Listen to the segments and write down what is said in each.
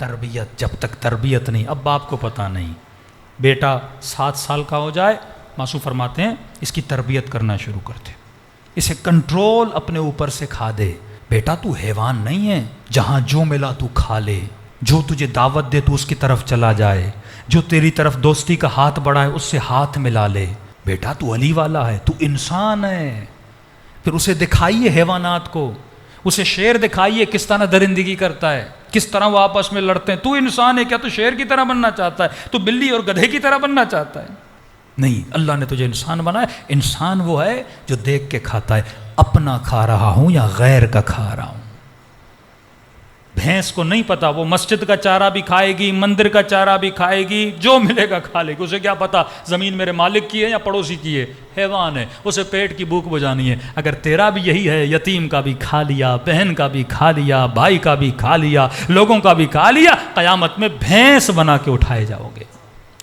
تربیت، جب تک تربیت نہیں، اب باپ کو پتہ نہیں، بیٹا 7 سال کا ہو جائے، ماسو فرماتے ہیں اس کی تربیت کرنا شروع کر دے، اسے کنٹرول اپنے اوپر سے کھا دے. بیٹا تو حیوان نہیں ہے جہاں جو ملا تو کھا لے، جو تجھے دعوت دے تو اس کی طرف چلا جائے، جو تیری طرف دوستی کا ہاتھ بڑھائے اس سے ہاتھ ملا لے. بیٹا تو علی والا ہے، تو انسان ہے. پھر اسے دکھائیے حیوانات کو، اسے شیر دکھائیے کس طرح درندگی کرتا ہے، کس طرح وہ آپس میں لڑتے ہیں. تو انسان ہے، کیا تو شیر کی طرح بننا چاہتا ہے؟ تو بلی اور گدھے کی طرح بننا چاہتا ہے؟ نہیں، اللہ نے تجھے انسان بنایا. انسان وہ ہے جو دیکھ کے کھاتا ہے. اپنا کھا رہا ہوں یا غیر کا کھا رہا ہوں؟ بھینس کو نہیں پتا، وہ مسجد کا چارہ بھی کھائے گی، مندر کا چارہ بھی کھائے گی، جو ملے گا کھا لے گی. اسے کیا پتا زمین میرے مالک کی ہے یا پڑوسی کی ہے؟ حیوان ہے، اسے پیٹ کی بھوک بجانی ہے. اگر تیرا بھی یہی ہے، یتیم کا بھی کھا لیا، بہن کا بھی کھا لیا، بھائی کا بھی کھا لیا، لوگوں کا بھی کھا لیا، قیامت میں بھینس بنا کے اٹھائے جاؤ گے،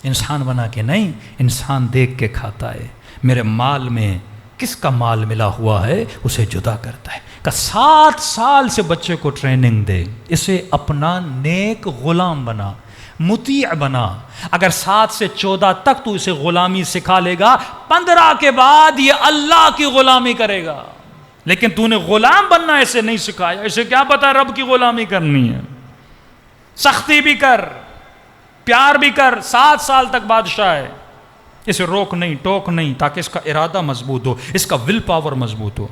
انسان بنا کے نہیں. انسان دیکھ کے کھاتا ہے. میرے مال میں کس کا مال ملا ہوا ہے اسے جدا کرتا ہے. کہ 7 سال سے بچے کو ٹریننگ دے، اسے اپنا نیک غلام بنا، مطیع بنا. اگر 7 سے 14 تک تو اسے غلامی سکھا لے گا، 15 کے بعد یہ اللہ کی غلامی کرے گا. لیکن تو نے غلام بننا اسے نہیں سکھایا، اسے کیا پتا رب کی غلامی کرنی ہے. سختی بھی کر، پیار بھی کر. 7 سال تک بادشاہ ہے، اسے روک نہیں ٹوک نہیں، تاکہ اس کا ارادہ مضبوط ہو، اس کا ول پاور مضبوط ہو.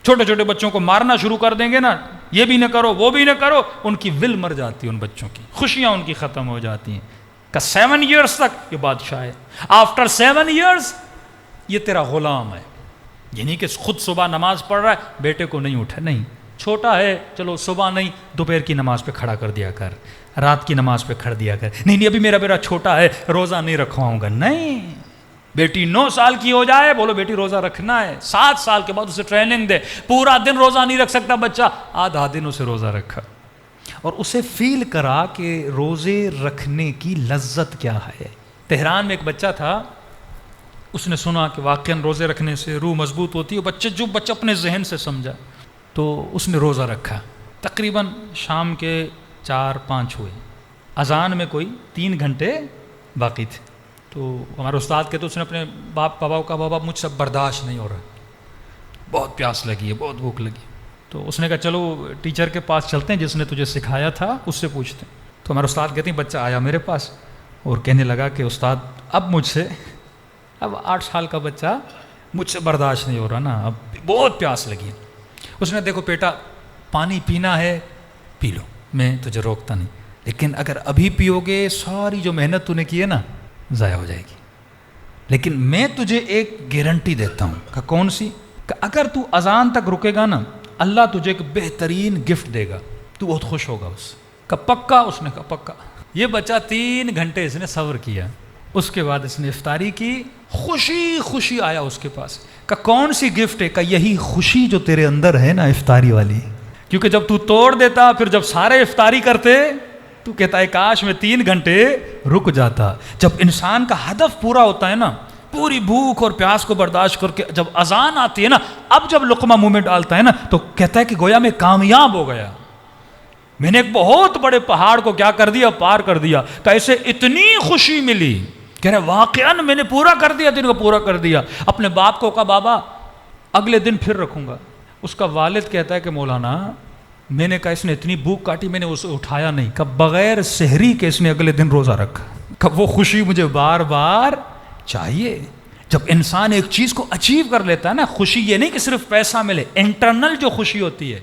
چھوٹے چھوٹے بچوں کو مارنا شروع کر دیں گے نا، یہ بھی نہ کرو وہ بھی نہ کرو، ان کی ول مر جاتی ہے، ان بچوں کی خوشیاں ان کی ختم ہو جاتی ہیں. کہ 7 ایئرس تک یہ بادشاہ ہے، آفٹر 7 ایئرس یہ تیرا غلام ہے. یعنی کہ خود صبح نماز پڑھ رہا ہے، بیٹے کو نہیں اٹھا، نہیں چھوٹا ہے چلو صبح نہیں، دوپہر کی نماز پہ کھڑا کر دیا کر، رات کی نماز پہ کھڑ دیا کر. نہیں ابھی میرا بیٹا چھوٹا ہے، روزہ نہیں رکھواؤں گا. نہیں، بیٹی 9 سال کی ہو جائے، بولو بیٹی روزہ رکھنا ہے. 7 سال کے بعد اسے ٹریننگ دے. پورا دن روزہ نہیں رکھ سکتا بچہ، آدھا دن اسے روزہ رکھا، اور اسے فیل کرا کہ روزے رکھنے کی لذت کیا ہے. تہران میں ایک بچہ تھا، اس نے سنا کہ واقعاً روزے رکھنے سے روح مضبوط ہوتی ہے. بچہ اپنے ذہن سے سمجھا تو اس نے روزہ رکھا. تقریباً شام کے 4-5 ہوئے، اذان میں کوئی 3 گھنٹے باقی تھے. تو ہمارے استاد کہتے اس نے اپنے بابا کا، بابا مجھ سے برداشت نہیں ہو رہا، بہت پیاس لگی ہے، بہت بھوک لگی. تو اس نے کہا چلو ٹیچر کے پاس چلتے ہیں جس نے تجھے سکھایا تھا، اس سے پوچھتے ہیں. تو ہمارے استاد کہتے ہیں بچہ آیا میرے پاس اور کہنے لگا کہ استاد اب 8 سال کا بچہ مجھ سے برداشت نہیں ہو رہا نا، اب بہت پیاس لگی. اس نے دیکھو بیٹا پانی پینا ہے پی لو، میں تجھے روکتا نہیں، لیکن اگر ابھی پیو گے ساری جو محنت تو نے کی ہے نا ضائع ہو جائے گی. لیکن میں تجھے ایک گارنٹی دیتا ہوں. کہ کون سی؟ کہ اگر تو اذان تک رکے گا نا، اللہ تجھے ایک بہترین گفٹ دے گا، تو بہت خوش ہوگا اس سے. کہ پکا؟ اس نے کہا پکا. یہ بچہ 3 گھنٹے اس نے صبر کیا، اس کے بعد اس نے افطاری کی. خوشی آیا اس کے پاس. کہ کون سی گفٹ ہے؟ کہ یہی خوشی جو تیرے اندر ہے نا افطاری والی. کیونکہ جب تو توڑ دیتا، پھر جب سارے افطاری کرتے، تو کہتا ہے کاش میں 3 گھنٹے رک جاتا. جب انسان کا ہدف پورا ہوتا ہے نا، پوری بھوک اور پیاس کو برداشت کر کے جب اذان آتی ہے نا، اب جب لقمہ منہ میں ڈالتا ہے نا، تو کہتا ہے کہ گویا میں کامیاب ہو گیا، میں نے ایک بہت بڑے پہاڑ کو کیا کر دیا، پار کر دیا. کہ اسے اتنی خوشی ملی، کہہ رہے واقعاً میں نے پورا کر دیا، دن کو پورا کر دیا. اپنے باپ کو کہا بابا اگلے دن پھر رکھوں گا. اس کا والد کہتا ہے کہ مولانا میں نے کہا اس نے اتنی بھوک کاٹی، میں نے اسے اٹھایا نہیں. کہ بغیر سحری کے اس نے اگلے دن روزہ رکھا. کہ وہ خوشی مجھے بار بار چاہیے. جب انسان ایک چیز کو اچیو کر لیتا ہے نا، خوشی یہ نہیں کہ صرف پیسہ ملے، انٹرنل جو خوشی ہوتی ہے